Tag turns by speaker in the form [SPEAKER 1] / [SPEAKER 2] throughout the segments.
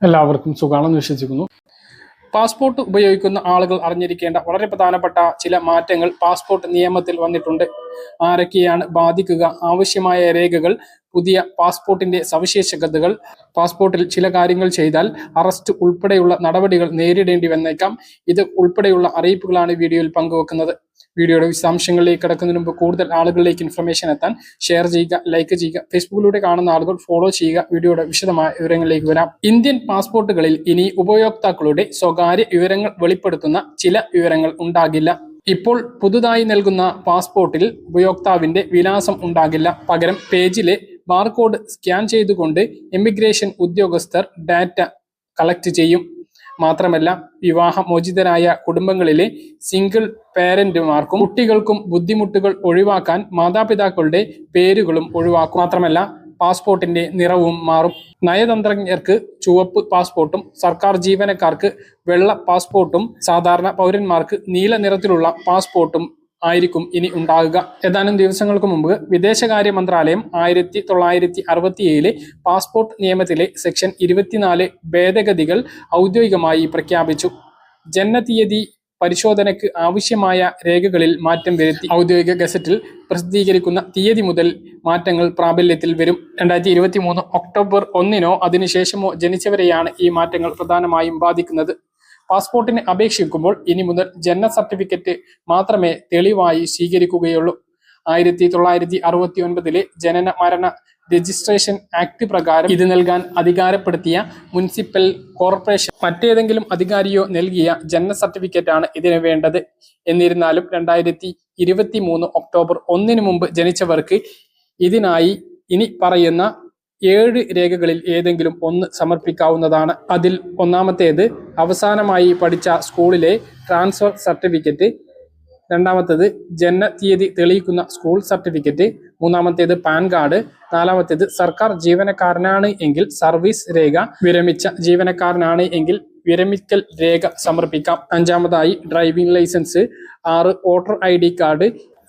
[SPEAKER 1] എല്ലാവർക്കും സുഖാണെന്ന് വിശ്വസിക്കുന്നു. പാസ്പോർട്ട് ഉപയോഗിക്കുന്ന ആളുകൾ അറിഞ്ഞിരിക്കേണ്ട വളരെ പ്രധാനപ്പെട്ട ചില മാറ്റങ്ങൾ പാസ്പോർട്ട് നിയമത്തിൽ വന്നിട്ടുണ്ട്. ആരൊക്കെയാണ് ബാധിക്കുക, ആവശ്യമായ രേഖകൾ, പുതിയ പാസ്പോർട്ടിന്റെ സവിശേഷതകൾ, പാസ്പോർട്ടിൽ ചില കാര്യങ്ങൾ ചെയ്താൽ അറസ്റ്റ് ഉൾപ്പെടെയുള്ള നടപടികൾ നേരിടേണ്ടി വന്നേക്കാം. ഇത് ഉൾപ്പെടെയുള്ള അറിയിപ്പുകളാണ് വീഡിയോയിൽ പങ്കുവെക്കുന്നത്. വീഡിയോയുടെ വിശദാംശങ്ങളിലേക്ക് കടക്കുന്നതിന് മുമ്പ് കൂടുതൽ ആളുകളിലേക്ക് ഇൻഫർമേഷൻ എത്താൻ ഷെയർ ചെയ്യുക, ലൈക്ക് ചെയ്യുക. ഫേസ്ബുക്കിലൂടെ കാണുന്ന ആളുകൾ ഫോളോ ചെയ്യുക. വീഡിയോയുടെ വിശദമായ വിവരങ്ങളിലേക്ക് വരാം. ഇന്ത്യൻ പാസ്പോർട്ടുകളിൽ ഇനി ഉപയോക്താക്കളുടെ സ്വകാര്യ വിവരങ്ങൾ വെളിപ്പെടുത്തുന്ന ചില വിവരങ്ങൾ ഉണ്ടാകില്ല. ഇപ്പോൾ പുതുതായി നൽകുന്ന പാസ്പോർട്ടിൽ ഉപയോക്താവിന്റെ വിലാസം ഉണ്ടാകില്ല. പകരം പേജിലെ ബാർകോഡ് സ്കാൻ ചെയ്തുകൊണ്ട് ഇമിഗ്രേഷൻ ഉദ്യോഗസ്ഥർ ഡാറ്റ കളക്ട് ചെയ്യും. മാത്രമല്ല, വിവാഹമോചിതരായ കുടുംബങ്ങളിലെ സിംഗിൾ പേരന്റുമാർക്കും കുട്ടികൾക്കും ബുദ്ധിമുട്ടുകൾ ഒഴിവാക്കാൻ മാതാപിതാക്കളുടെ പേരുകളും ഒഴിവാക്കും. മാത്രമല്ല, പാസ്പോർട്ടിന്റെ നിറവും മാറും. നയതന്ത്രജ്ഞർക്ക് ചുവപ്പ് പാസ്പോർട്ടും സർക്കാർ ജീവനക്കാർക്ക് വെള്ള പാസ്പോർട്ടും സാധാരണ പൗരന്മാർക്ക് നീല നിറത്തിലുള്ള പാസ്പോർട്ടും ആയിരിക്കും ഇനി ഉണ്ടാകുക. ഏതാനും ദിവസങ്ങൾക്ക് മുമ്പ് വിദേശകാര്യ മന്ത്രാലയം 1967 പാസ്പോർട്ട് നിയമത്തിലെ സെക്ഷൻ 24 ഭേദഗതികൾ ഔദ്യോഗികമായി പ്രഖ്യാപിച്ചു. ജനനതീയതി പരിശോധനയ്ക്ക് ആവശ്യമായ രേഖകളിൽ മാറ്റം വരുത്തി. ഔദ്യോഗിക ഗസറ്റിൽ പ്രസിദ്ധീകരിക്കുന്ന തീയതി മുതൽ മാറ്റങ്ങൾ പ്രാബല്യത്തിൽ വരും. 2023 ഒക്ടോബർ 1 അതിനുശേഷമോ ജനിച്ചവരെയാണ് ഈ മാറ്റങ്ങൾ പ്രധാനമായും ബാധിക്കുന്നത്. പാസ്പോർട്ടിന് അപേക്ഷിക്കുമ്പോൾ ഇനി മുതൽ ജനന സർട്ടിഫിക്കറ്റ് മാത്രമേ തെളിവായി സ്വീകരിക്കുകയുള്ളൂ. 1969 ജനന മരണ രജിസ്ട്രേഷൻ ആക്ട് പ്രകാരം ഇത് നൽകാൻ അധികാരപ്പെടുത്തിയ മുനിസിപ്പൽ കോർപ്പറേഷൻ മറ്റേതെങ്കിലും അധികാരിയോ നൽകിയ ജനന സർട്ടിഫിക്കറ്റാണ് ഇതിന് വേണ്ടത്. എന്നിരുന്നാലും 2023 ഒക്ടോബർ 1 മുമ്പ് ജനിച്ചവർക്ക് ഇതിനായി ഇനി പറയുന്ന 7 രേഖകളിൽ ഏതെങ്കിലും ഒന്ന് സമർപ്പിക്കാവുന്നതാണ്. അതിൽ ഒന്നാമത്തേത് അവസാനമായി പഠിച്ച സ്കൂളിലെ ട്രാൻസ്ഫർ സർട്ടിഫിക്കറ്റ്, രണ്ടാമത്തേത് ജനന തീയതി തെളിയിക്കുന്ന സ്കൂൾ സർട്ടിഫിക്കറ്റ്, മൂന്നാമത്തേത് പാൻ കാർഡ്, നാലാമത്തേത് സർക്കാർ ജീവനക്കാരനാണ് എങ്കിൽ സർവീസ് രേഖ, വിരമിച്ച ജീവനക്കാരനാണ് എങ്കിൽ വിരമിക്കൽ രേഖ സമർപ്പിക്കാം. അഞ്ചാമതായി driving licence, 6 voter ID card,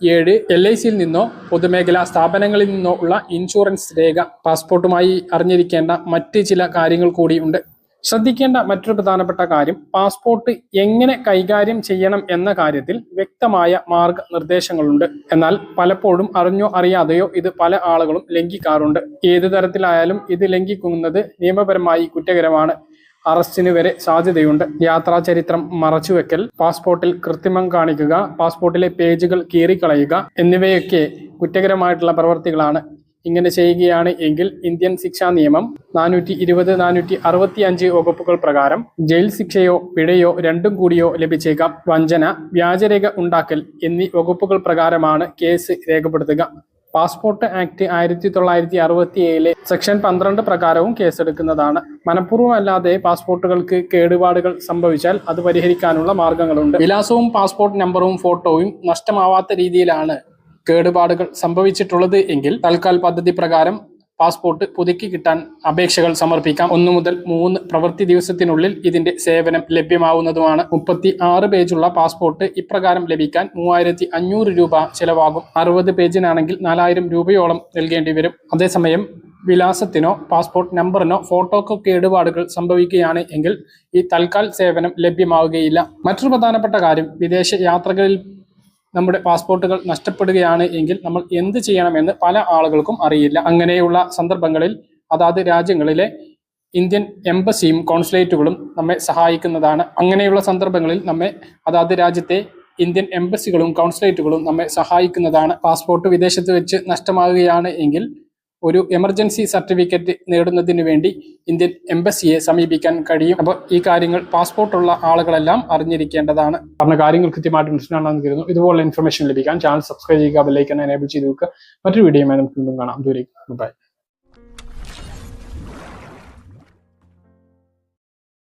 [SPEAKER 1] 7 LICയിൽ നിന്നോ പൊതുമേഖലാ സ്ഥാപനങ്ങളിൽ നിന്നോ ഉള്ള ഇൻഷുറൻസ് രേഖ. പാസ്പോർട്ടുമായി അറിഞ്ഞിരിക്കേണ്ട മറ്റ് ചില കാര്യങ്ങൾ കൂടിയുണ്ട്. ശ്രദ്ധിക്കേണ്ട മറ്റൊരു പ്രധാനപ്പെട്ട കാര്യം, പാസ്പോർട്ട് എങ്ങനെ കൈകാര്യം ചെയ്യണം എന്ന കാര്യത്തിൽ വ്യക്തമായ മാർഗനിർദ്ദേശങ്ങളുണ്ട്. എന്നാൽ പലപ്പോഴും അറിഞ്ഞോ അറിയാതെയോ ഇത് പല ആളുകളും ലംഘിക്കാറുണ്ട്. ഏത് തരത്തിലായാലും ഇത് ലംഘിക്കുന്നത് നിയമപരമായി കുറ്റകരമാണ്. അറസ്റ്റിന് വരെ സാധ്യതയുണ്ട്. യാത്രാ ചരിത്രം മറച്ചുവെക്കൽ, പാസ്പോർട്ടിൽ കൃത്രിമം കാണിക്കുക, പാസ്പോർട്ടിലെ പേജുകൾ കീറിക്കളയുക എന്നിവയൊക്കെ കുറ്റകരമായിട്ടുള്ള പ്രവർത്തികളാണ്. ഇങ്ങനെ ചെയ്യുകയാണ് എങ്കിൽ ഇന്ത്യൻ ശിക്ഷാ നിയമം 420, 465 വകുപ്പുകൾ പ്രകാരം ജയിൽ ശിക്ഷയോ പിഴയോ രണ്ടും കൂടിയോ ലഭിച്ചേക്കാം. വഞ്ചന, വ്യാജരേഖ ഉണ്ടാക്കൽ എന്നീ വകുപ്പുകൾ പ്രകാരമാണ് കേസ് രേഖപ്പെടുത്തുക. Passport act 1967 section 12 പ്രകാരവും കേസെടുക്കുന്നതാണ്. മനഃപൂർവ്വമല്ലാതെ പാസ്പോർട്ടുകൾക്ക് കേടുപാടുകൾ സംഭവിച്ചാൽ അത് പരിഹരിക്കാനുള്ള മാർഗങ്ങളുണ്ട്. വിലാസവും പാസ്പോർട്ട് നമ്പറും ഫോട്ടോയും നഷ്ടമാവാത്ത രീതിയിലാണ് കേടുപാടുകൾ സംഭവിച്ചിട്ടുള്ളത് എങ്കിൽ തൽക്കാൽ പദ്ധതി പ്രകാരം പാസ്പോർട്ട് പുതുക്കി കിട്ടാൻ അപേക്ഷകൾ സമർപ്പിക്കാം. 1 മുതൽ 3 പ്രവൃത്തി ദിവസത്തിനുള്ളിൽ ഇതിന്റെ സേവനം ലഭ്യമാവുന്നതുമാണ്. 36 പേജുള്ള പാസ്പോർട്ട് ഇപ്രകാരം ലഭിക്കാൻ 3500 രൂപ ചെലവാകും. 60 പേജിനാണെങ്കിൽ 4000 രൂപയോളം നൽകേണ്ടി വരും. അതേസമയം വിലാസത്തിനോ പാസ്പോർട്ട് നമ്പറിനോ ഫോട്ടോക്കോ കേടുപാടുകൾ സംഭവിക്കുകയാണ് എങ്കിൽ ഈ തൽക്കാൽ സേവനം ലഭ്യമാവുകയില്ല. മറ്റൊരു പ്രധാനപ്പെട്ട കാര്യം, വിദേശ യാത്രകളിൽ നമ്മുടെ പാസ്പോർട്ടുകൾ നഷ്ടപ്പെടുകയാണ് എങ്കിൽ നമ്മൾ എന്ത് ചെയ്യണമെന്ന് പല ആളുകൾക്കും അറിയില്ല. അങ്ങനെയുള്ള സന്ദർഭങ്ങളിൽ അതാത് രാജ്യങ്ങളിലെ ഇന്ത്യൻ എംബസിയും കോൺസുലേറ്റുകളും നമ്മെ സഹായിക്കുന്നതാണ്. അങ്ങനെയുള്ള സന്ദർഭങ്ങളിൽ നമ്മെ അതാത് രാജ്യത്തെ ഇന്ത്യൻ എംബസികളും കോൺസുലേറ്റുകളും നമ്മെ സഹായിക്കുന്നതാണ്. പാസ്പോർട്ട് വിദേശത്ത് വെച്ച് നഷ്ടമാകുകയാണ് എങ്കിൽ ഒരു എമർജൻസി സർട്ടിഫിക്കറ്റ് നേടുന്നതിന് വേണ്ടി ഇന്ത്യൻ എംബസിയെ സമീപിക്കാൻ കഴിയും. അപ്പോൾ ഈ കാര്യങ്ങൾ പാസ്പോർട്ടുള്ള ആളുകളെല്ലാം അറിഞ്ഞിരിക്കേണ്ടതാണ്. പറഞ്ഞ കാര്യങ്ങൾ കൃത്യമായിട്ട് മനസ്സിലാണെന്ന് കരുതുന്നു. ഇതുപോലുള്ള ഇൻഫർമേഷൻ ലഭിക്കാൻ ചാനൽ സബ്സ്ക്രൈബ് ചെയ്യുക, ബെൽ ഐക്കൺ എനേബിൾ ചെയ്ത് വെക്കുക. മറ്റൊരു വീഡിയോയുമായി നമുക്ക് വീണ്ടും കാണാം. ദൂരേക്ക് ബൈ.